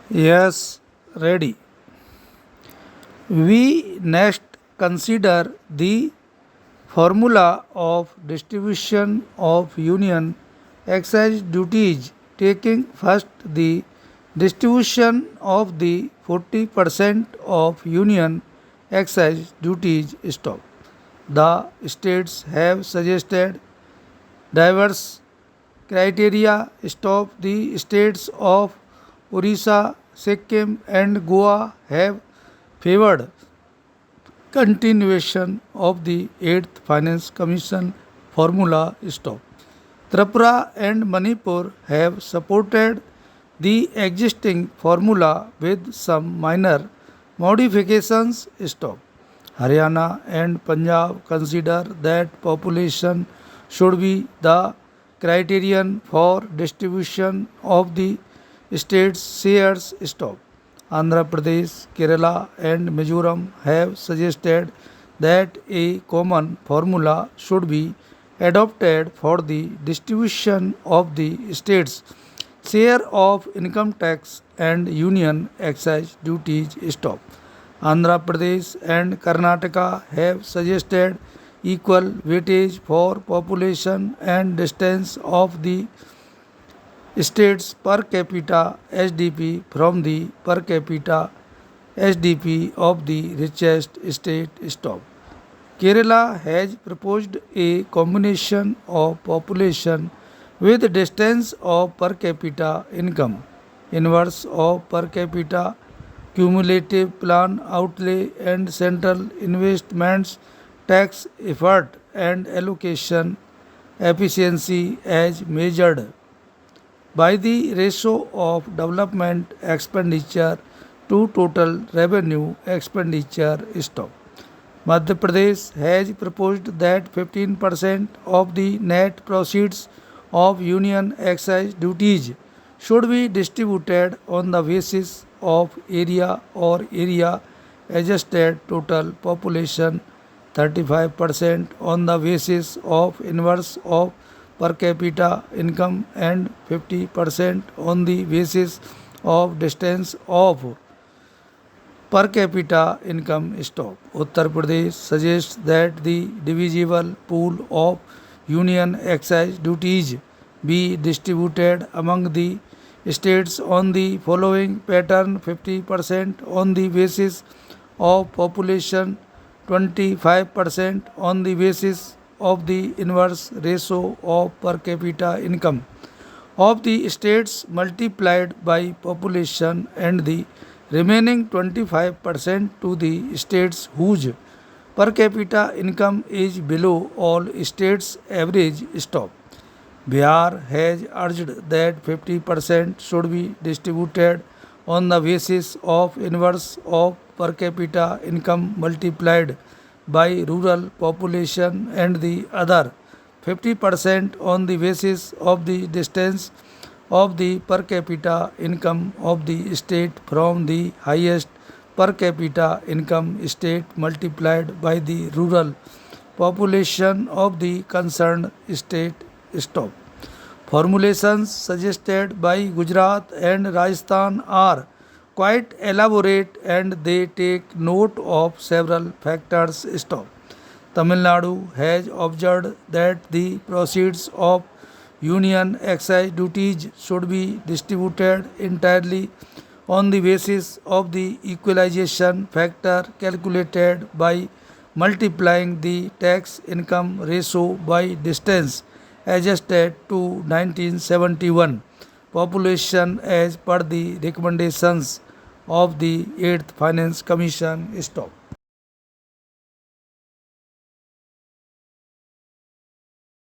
Yes, ready. We next consider the formula of distribution of union excise duties, taking first the distribution of the 40% of union excise duties stock. The states have suggested diverse criteria. Stop the states of Orissa, Sikkim, and Goa have favored continuation of the 8th Finance Commission formula stop. Tripura and Manipur have supported the existing formula with some minor modifications stop. Haryana and Punjab consider that population should be the criterion for distribution of the state's shares stop. Andhra Pradesh, Kerala, and Mizoram have suggested that a common formula should be adopted for the distribution of the state's share of income tax and union excise duties stop. Andhra Pradesh and Karnataka have suggested equal weightage for population and distance of the states per capita SDP from the per capita SDP of the richest state stop. Kerala has proposed a combination of population with distance of per capita income, inverse of per capita cumulative plan outlay and central investments tax effort and allocation efficiency as measured by the ratio of development expenditure to total revenue expenditure stock. Madhya Pradesh has proposed that 15% of the net proceeds of union excise duties should be distributed on the basis of area or area adjusted total population, 35% on the basis of inverse of per capita income, and 50% on the basis of distance of per capita income stock. Uttar Pradesh suggests that the divisible pool of union excise duties be distributed among the states on the following pattern: 50% on the basis of population, 25% on the basis of the inverse ratio of per capita income of the states multiplied by population, and the remaining 25% to the states whose per capita income is below all states average stop. Bihar has urged that 50% should be distributed on the basis of inverse of per capita income multiplied by rural population, and the other 50% on the basis of the distance of the per capita income of the state from the highest per capita income state multiplied by the rural population of the concerned state stop. Formulations suggested by Gujarat and Rajasthan are quite elaborate and they take note of several factors stop. Tamil Nadu has observed that the proceeds of union excise duties should be distributed entirely on the basis of the equalization factor calculated by multiplying the tax income ratio by distance adjusted to 1971 population as per the recommendations of the 8th Finance Commission stop.